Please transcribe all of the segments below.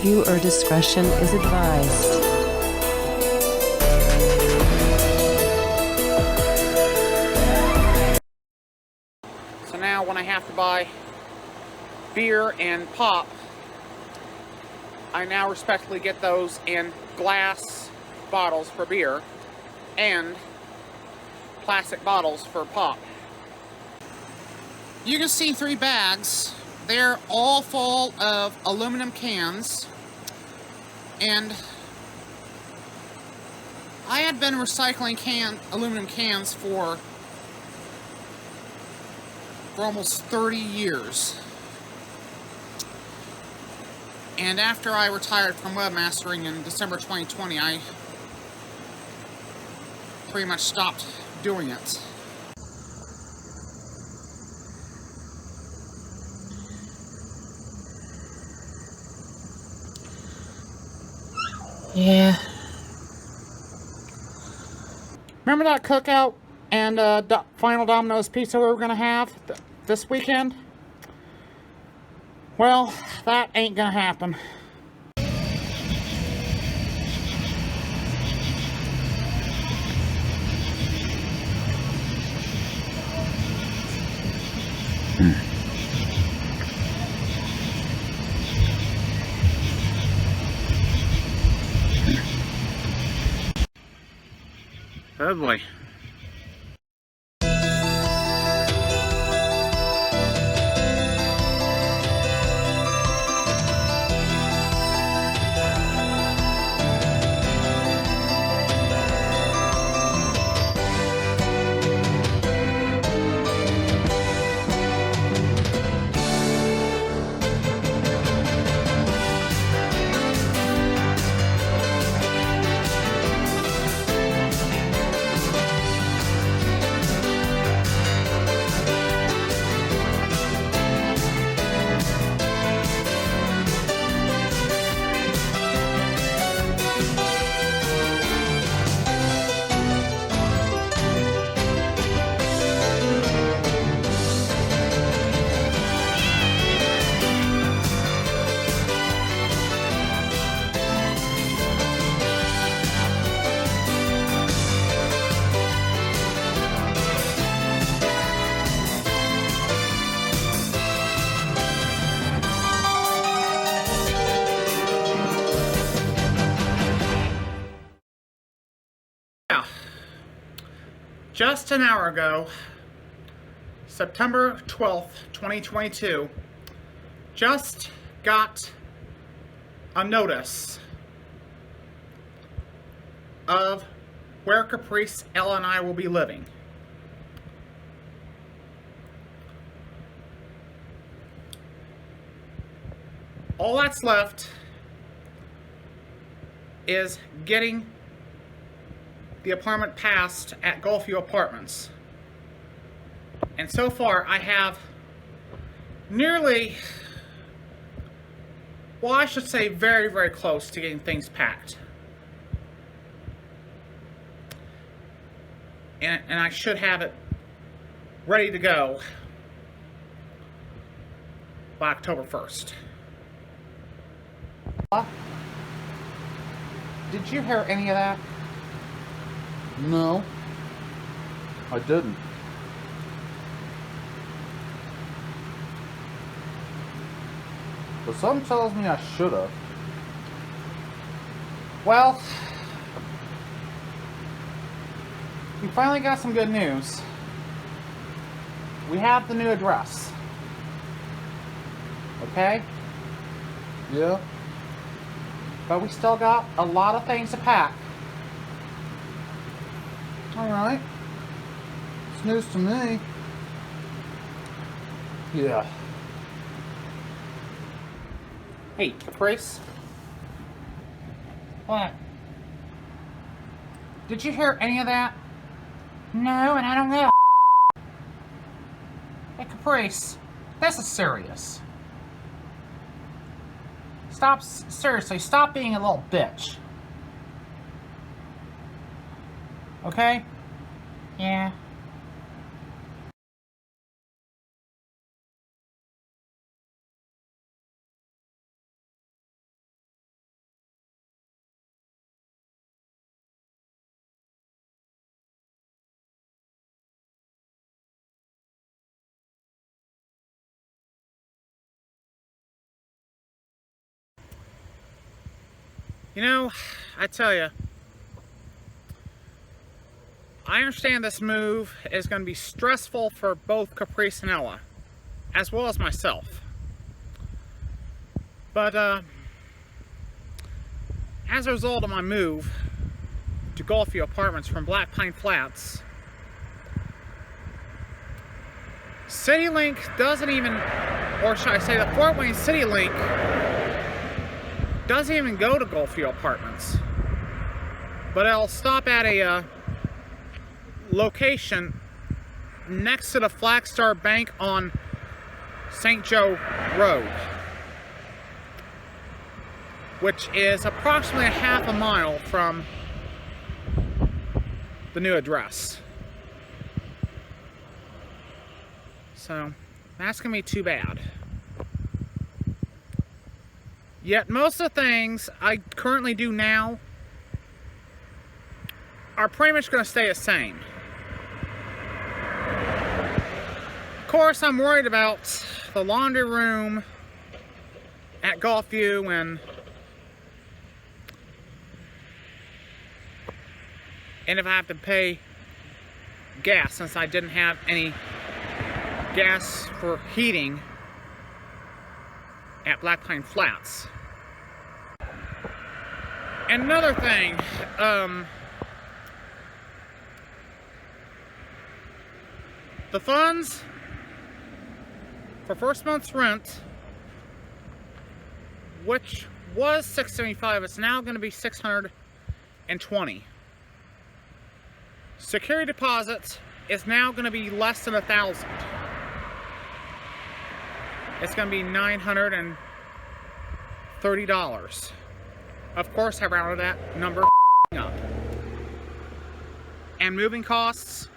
Viewer discretion is advised. So now when I have to buy beer and pop, I now respectfully get those in glass bottles for beer and plastic bottles for pop. You can see 3 bags. They're all full of aluminum cans, and I had been recycling aluminum cans for almost 30 years. And after I retired from webmastering in December 2020, I pretty much stopped doing it. Yeah. Remember that cookout and final Domino's pizza we were gonna have this weekend? Well, that ain't gonna happen. Oh boy. Just an hour ago, September 12th, 2022, just got a notice of where Caprice, Ella, and I will be living. All that's left is getting the apartment passed at Gulfview Apartments. And so far I have nearly, well, I should say very, very close to getting things packed. And I should have it ready to go by October 1st. Did you hear any of that? No, I didn't. But something tells me I should have. Well, we finally got some good news. We have the new address. Okay? Yeah? But we still got a lot of things to pack. Alright. It's news to me. Yeah. Hey, Caprice. What? Did you hear any of that? No, and I don't know. Hey, Caprice. This is serious. Seriously, stop being a little bitch. Okay? Yeah. You know, I tell you, I understand this move is going to be stressful for both Caprice and Ella, as well as myself. But, as a result of my move to Gulfview Apartments from Black Pine Flats, CityLink doesn't even, or should I say the Fort Wayne CityLink doesn't even go to Gulfview Apartments. But it'll stop at a location next to the Flagstar Bank on St. Joe Road, which is approximately a half a mile from the new address. So that's gonna be too bad. Yet most of the things I currently do now are pretty much gonna stay the same. Of course, I'm worried about the laundry room at Gulfview and if I have to pay gas, since I didn't have any gas for heating at Black Pine Flats. And another thing, the funds for first month's rent, which was $675, it's now going to be $620. Security deposit is now going to be less than $1,000. It's going to be $930. Of course, I rounded that number up. And moving costs,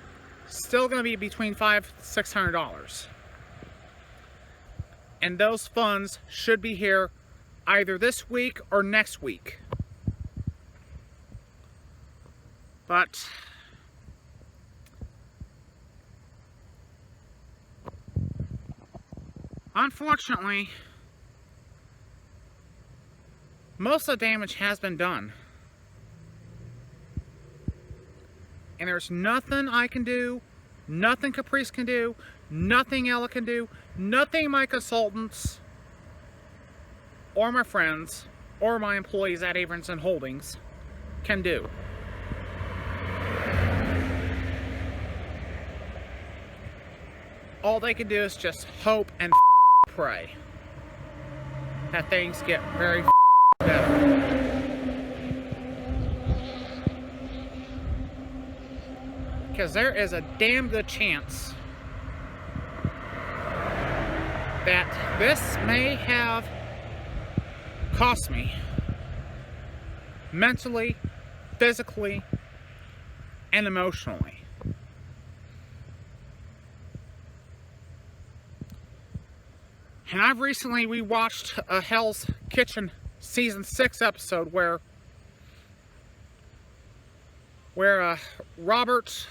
still going to be between $500 and $600. And those funds should be here either this week or next week. But unfortunately, most of the damage has been done. And there's nothing I can do, nothing Caprice can do, nothing Ella can do, nothing my consultants, or my friends, or my employees at Averinson Holdings can do. All they can do is just hope and pray that things get very better. Because there is a damn good chance that this may have cost me mentally, physically, and emotionally. And I've recently rewatched Hell's Kitchen season 6 episode where Robert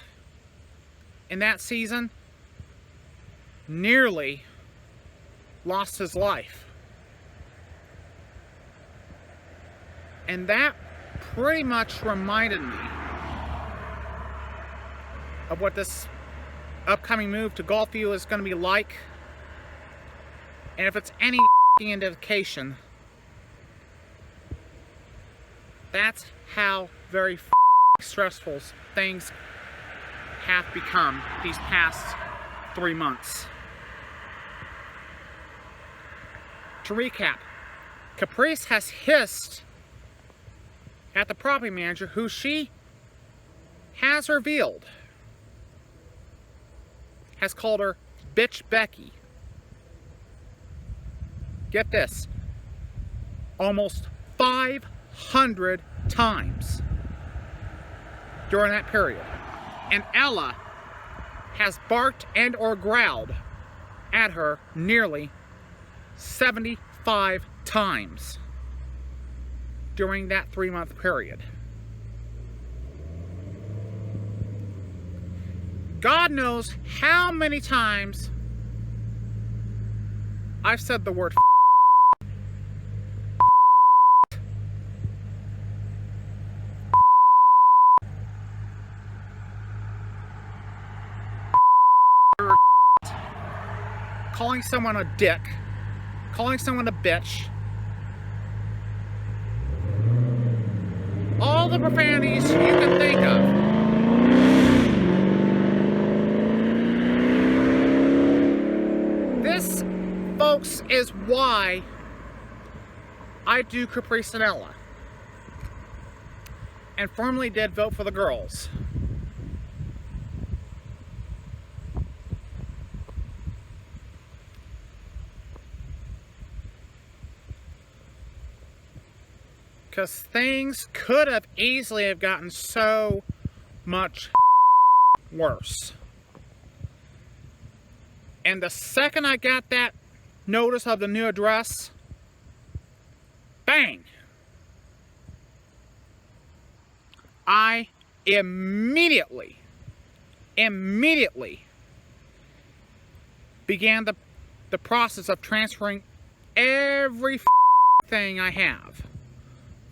in that season nearly lost his life. And that pretty much reminded me of what this upcoming move to Gulfview is going to be like. And if it's any indication, that's how very stressful things have become these past 3 months. To recap, Caprice has hissed at the property manager, who she has revealed has called her Bitch Becky. Get this, almost 500 times during that period. And Ella has barked and or growled at her nearly 75 times during that 3-month period. God knows how many times I've said the word calling someone a dick, calling someone a bitch. All the profanities you can think of. This, folks, is why I do Capri Sonella and firmly did vote for the girls. Because things could have easily have gotten so much worse. And the second I got that notice of the new address, bang! I immediately began the process of transferring every thing I have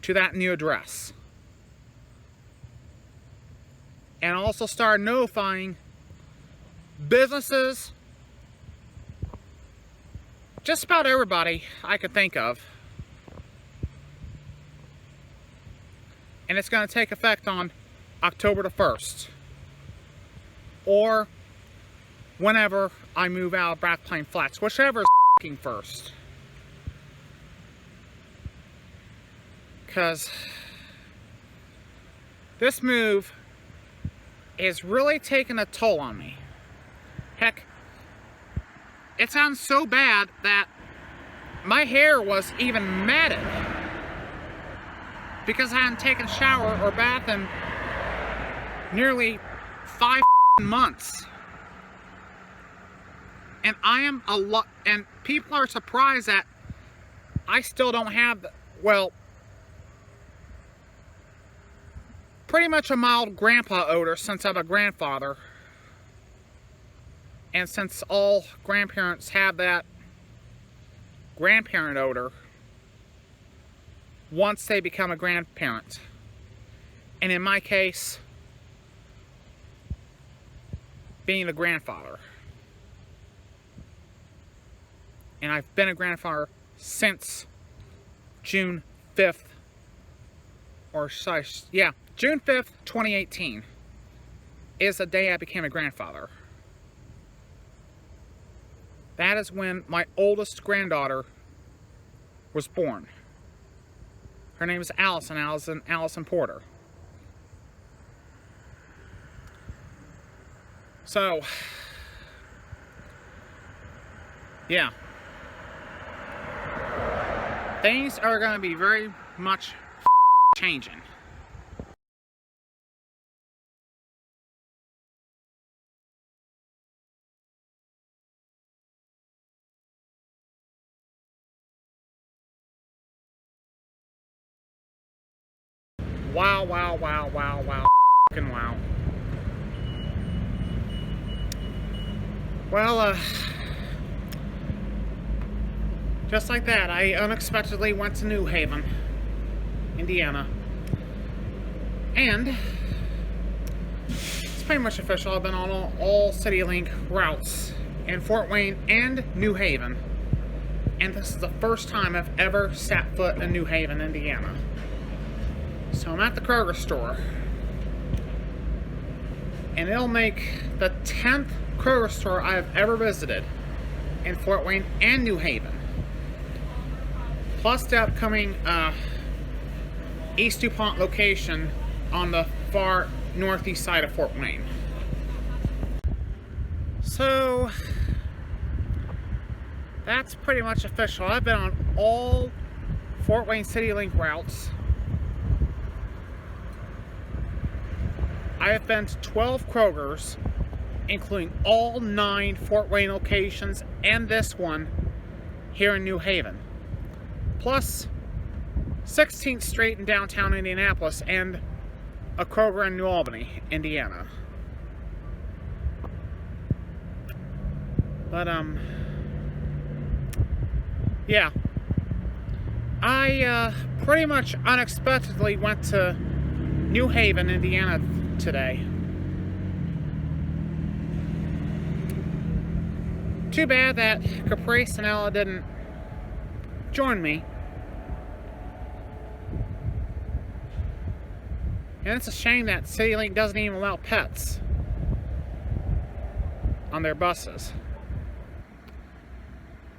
to that new address. And also started notifying businesses, just about everybody I could think of. And it's going to take effect on October the 1st. Or whenever I move out of Black Plain Flats, whichever is first. Because this move is really taking a toll on me. Heck, it sounds so bad that my hair was even matted because I hadn't taken a shower or bath in nearly 5 months. And I am a lot, and people are surprised that I still don't have, well, pretty much a mild grandpa odor since I'm a grandfather. And since all grandparents have that grandparent odor once they become a grandparent. And in my case, being a grandfather. And I've been a grandfather since June 5th. June 5th, 2018 is the day I became a grandfather. That is when my oldest granddaughter was born. Her name is Allison Porter. So, yeah. Things are going to be very much changing. Wow, wow, wow, wow, wow, fucking wow. Well, just like that, I unexpectedly went to New Haven, Indiana. And it's pretty much official. I've been on all CityLink routes in Fort Wayne and New Haven. And this is the first time I've ever set foot in New Haven, Indiana. So I'm at the Kroger store. And it'll make the 10th Kroger store I have ever visited in Fort Wayne and New Haven. Plus the upcoming East DuPont location on the far northeast side of Fort Wayne. So that's pretty much official. I've been on all Fort Wayne CityLink routes. I have been to 12 Krogers, including all 9 Fort Wayne locations and this one here in New Haven. Plus 16th Street in downtown Indianapolis and a Kroger in New Albany, Indiana. But, yeah. I, pretty much unexpectedly went to New Haven, Indiana today too bad that Caprice and Ella didn't join me. And it's a shame that CityLink doesn't even allow pets on their buses.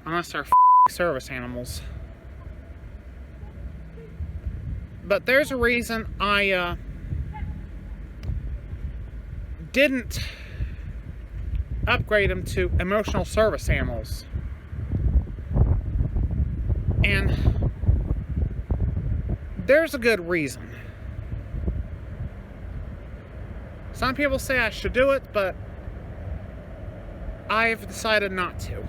Unless they're service animals. But there's a reason I didn't upgrade them to emotional service animals. And there's a good reason. Some people say I should do it, but I've decided not to.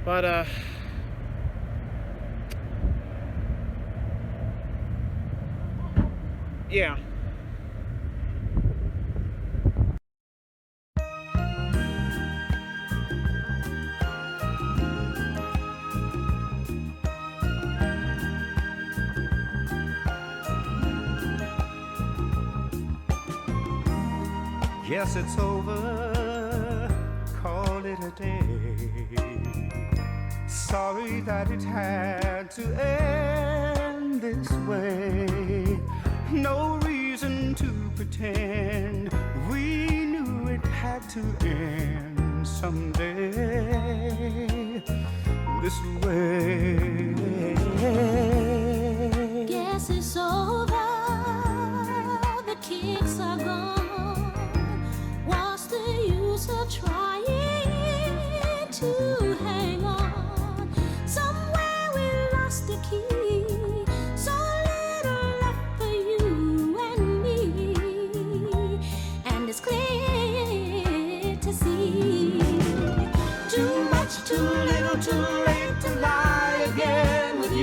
But, yeah. Yes, it's over, call it a day. Sorry that it had to end this way. No reason to pretend we knew it had to end someday this way. Guess it's over, the kicks are gone. What's the use of trying to hang on? Somewhere we lost the key, so little left for you and me. And it's clear to see, too much, too little, too late to lie again with you.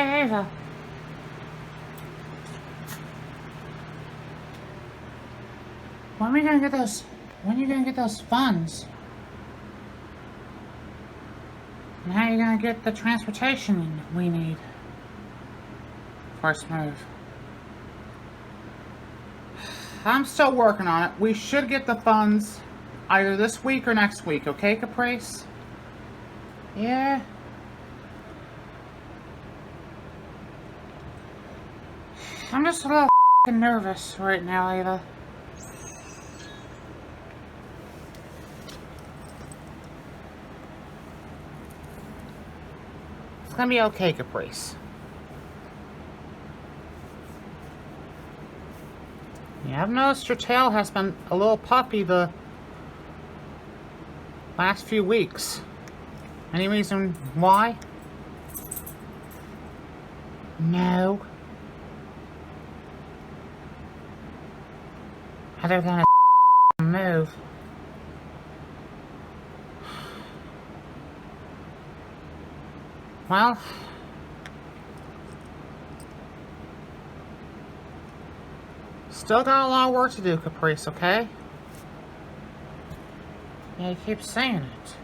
Hey, Ava. When are you gonna get those funds? And how are you gonna get the transportation we need for us to move? I'm still working on it. We should get the funds either this week or next week, okay, Caprice? Yeah. I'm just a little nervous right now, Ava. It's gonna be okay, Caprice. Yeah, I've noticed your tail has been a little puffy the last few weeks. Any reason why? No. Other than a move. Well, still got a lot of work to do, Caprice, okay? Yeah, you keep saying it.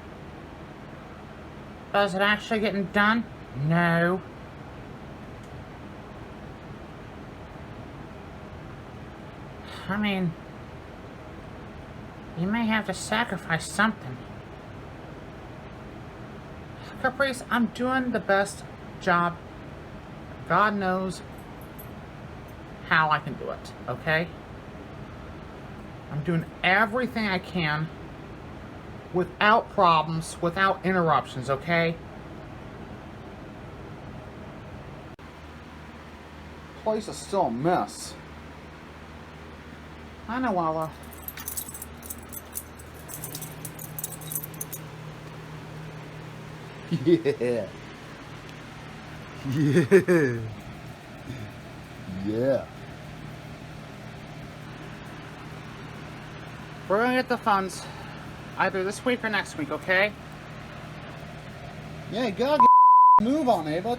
But is it actually getting done? No. I mean, you may have to sacrifice something. Caprice, I'm doing the best job. God knows how I can do it, okay? I'm doing everything I can without problems, without interruptions, okay? Place is still a mess. I know, Walla. Yeah. Yeah. Yeah. We're gonna get the funds either this week or next week, okay? Yeah, you gotta get move on, Ava.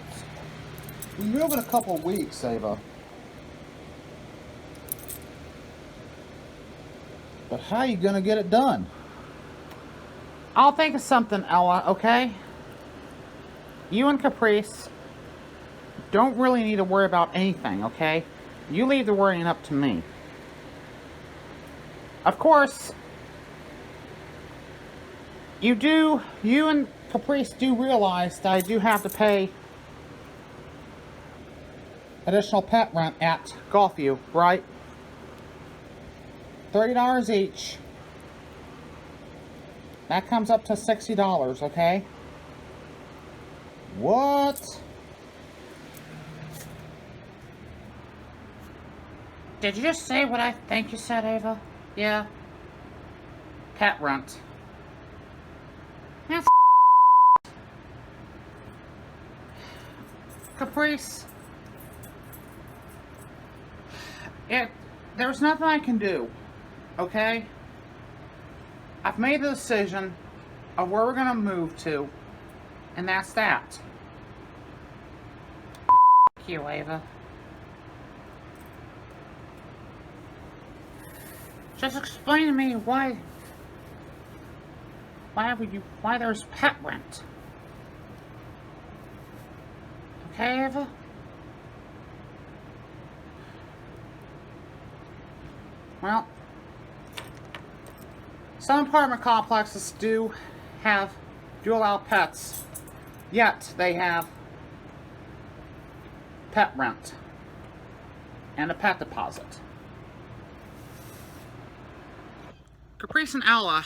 We move in a couple of weeks, Ava. But how you gonna get it done? I'll think of something, Ella, okay? You and Caprice don't really need to worry about anything, okay? You leave the worrying up to me. Of course, you and Caprice do realize that I do have to pay additional pet rent at Golfview, right? $30 each. That comes up to $60, okay? What? Did you just say what I think you said, Ava? Yeah. Pet rent. That's Caprice. There's nothing I can do. Okay? I've made the decision of where we're gonna move to, and that's that. F you, Ava. Just explain to me why there's pet rent. Okay, Ava? Well, some apartment complexes do allow pets, yet they have pet rent and a pet deposit. Caprice and Ella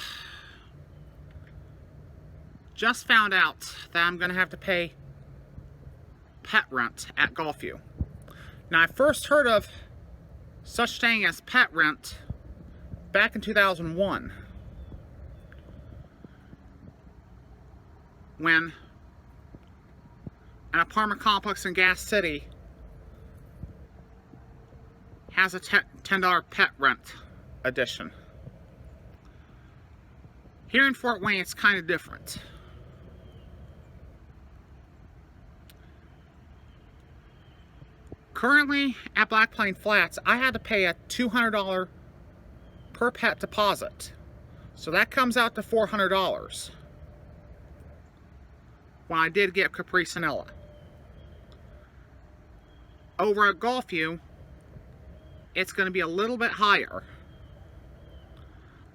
just found out that I'm going to have to pay pet rent at Golfview. Now, I first heard of such thing as pet rent back in 2001, when an apartment complex in Gas City has a $10 pet rent edition. Here in Fort Wayne, it's kind of different. Currently, at Black Plain Flats, I had to pay a $200 per pet deposit. So that comes out to $400 when I did get Caprice and Ella. Over at Gulfview, it's going to be a little bit higher.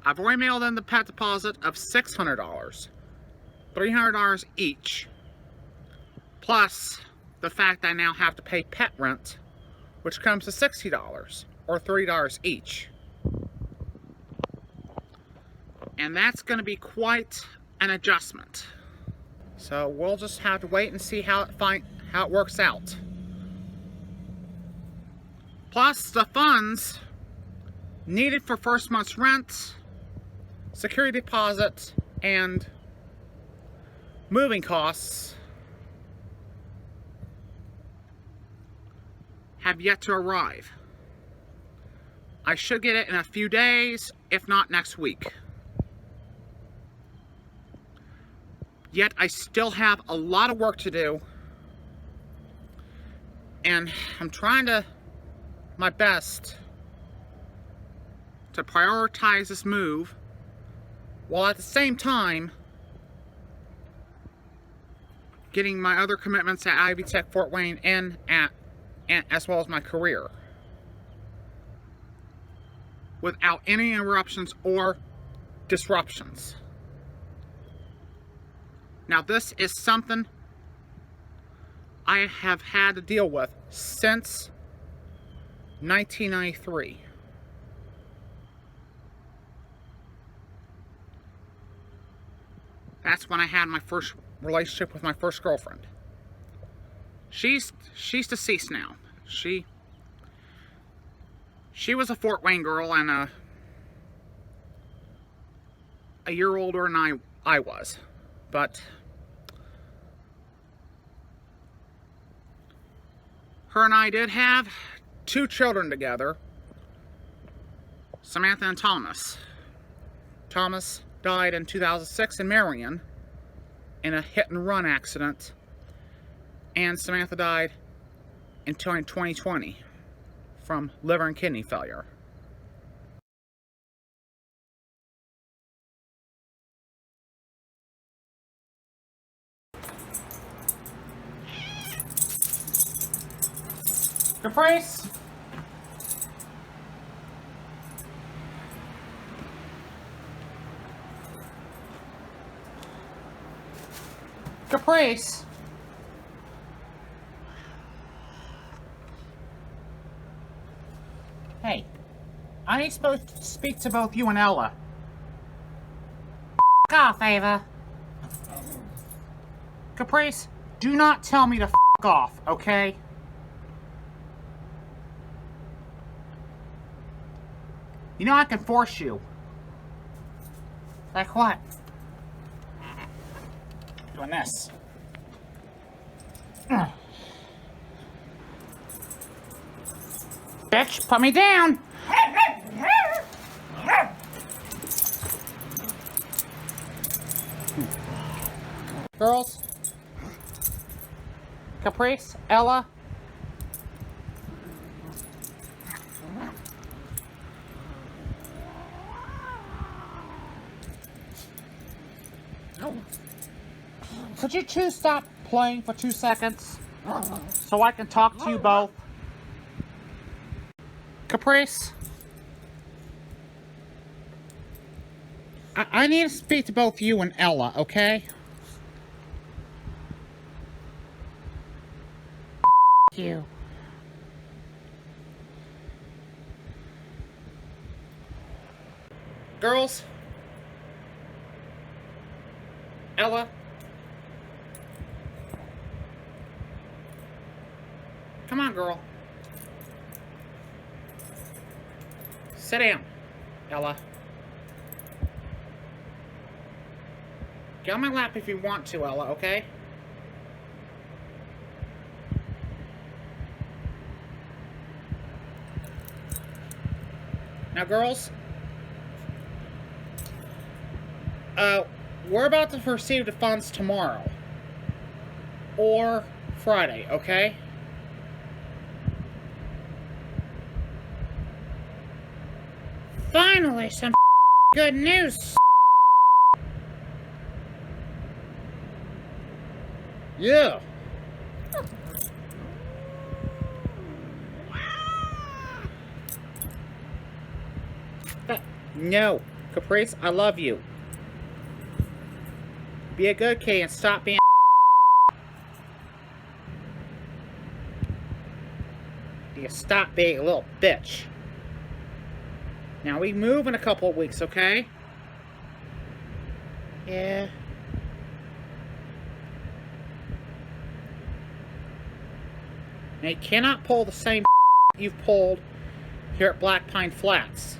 I've already mailed in the pet deposit of $600, $300 each, plus the fact I now have to pay pet rent, which comes to $60 or $3 each. And that's going to be quite an adjustment. So we'll just have to wait and see how it works out. Plus the funds needed for first month's rent, security deposit, and moving costs have yet to arrive. I should get it in a few days, if not next week. Yet I still have a lot of work to do, and I'm trying to my best to prioritize this move while at the same time getting my other commitments at Ivy Tech Fort Wayne and as well as my career without any interruptions or disruptions. Now, this is something I have had to deal with since 1993. That's when I had my first relationship with my first girlfriend. She's deceased now. She was a Fort Wayne girl and a year older than I was. But her and I did have 2 children together, Samantha and Thomas. Thomas died in 2006 in Marion in a hit-and-run accident, and Samantha died in 2020 from liver and kidney failure. Caprice! Caprice! Hey, I need to speak to both you and Ella. F*** off, Ava. Caprice, do not tell me to f*** off, okay? You know I can force you. Like what? Doing this. Bitch, put me down! Girls? Caprice? Ella? Could you two stop playing for 2 seconds so I can talk to you both? Caprice? I need to speak to both you and Ella, okay? You. Girls? Ella? Come on, girl. Sit down, Ella. Get on my lap if you want to, Ella, okay? Now, girls, we're about to receive the funds tomorrow. Or Friday, okay? Finally, some good news. Yeah. No, Caprice, I love you. Be a good kid and stop being you stop being a little bitch. Now we move in a couple of weeks, okay? Yeah. Now you cannot pull the same you've pulled here at Black Pine Flats.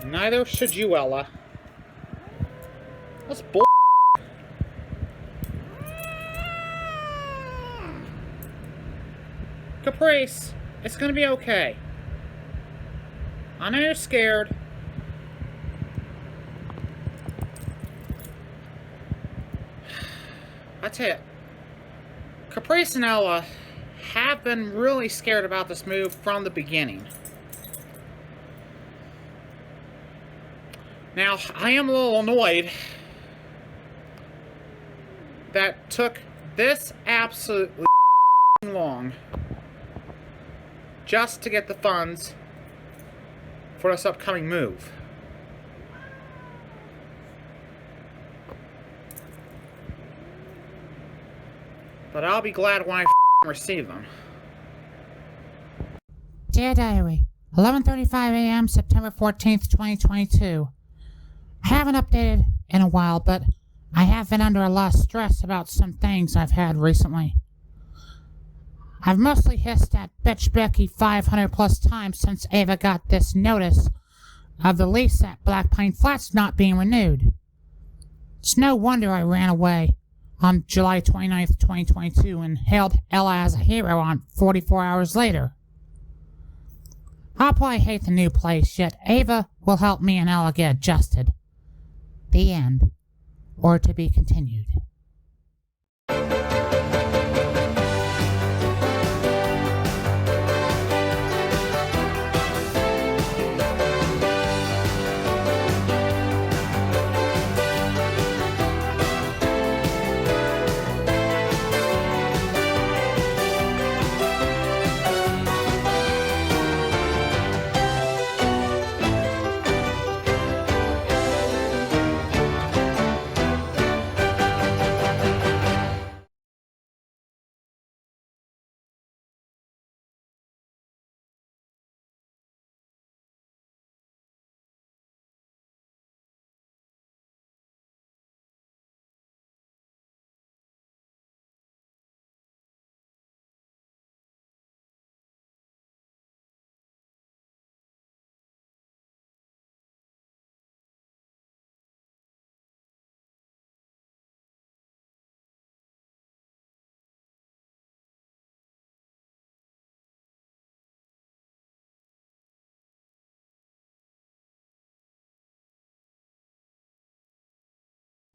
Neither should you, Ella. That's bull. Caprice, it's gonna be okay. I know you're scared. I tell you, Caprice and Ella have been really scared about this move from the beginning. Now, I am a little annoyed that took this absolutely long just to get the funds for this upcoming move. But I'll be glad when I receive them. Dear Diary, 11:35 a.m., September 14th, 2022. I haven't updated in a while, but I have been under a lot of stress about some things I've had recently. I've mostly hissed at bitch Becky 500 plus times since Ava got this notice of the lease at Black Pine Flats not being renewed. It's no wonder I ran away on July 29th, 2022 and hailed Ella as a hero on 44 hours later. I'll probably hate the new place, yet Ava will help me and Ella get adjusted. The end. Or to be continued.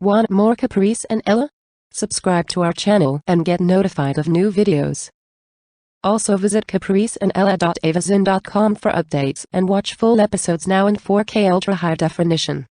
Want more Caprice and Ella? Subscribe to our channel and get notified of new videos. Also visit capriceandella.avazin.com for updates and watch full episodes now in 4K ultra high definition.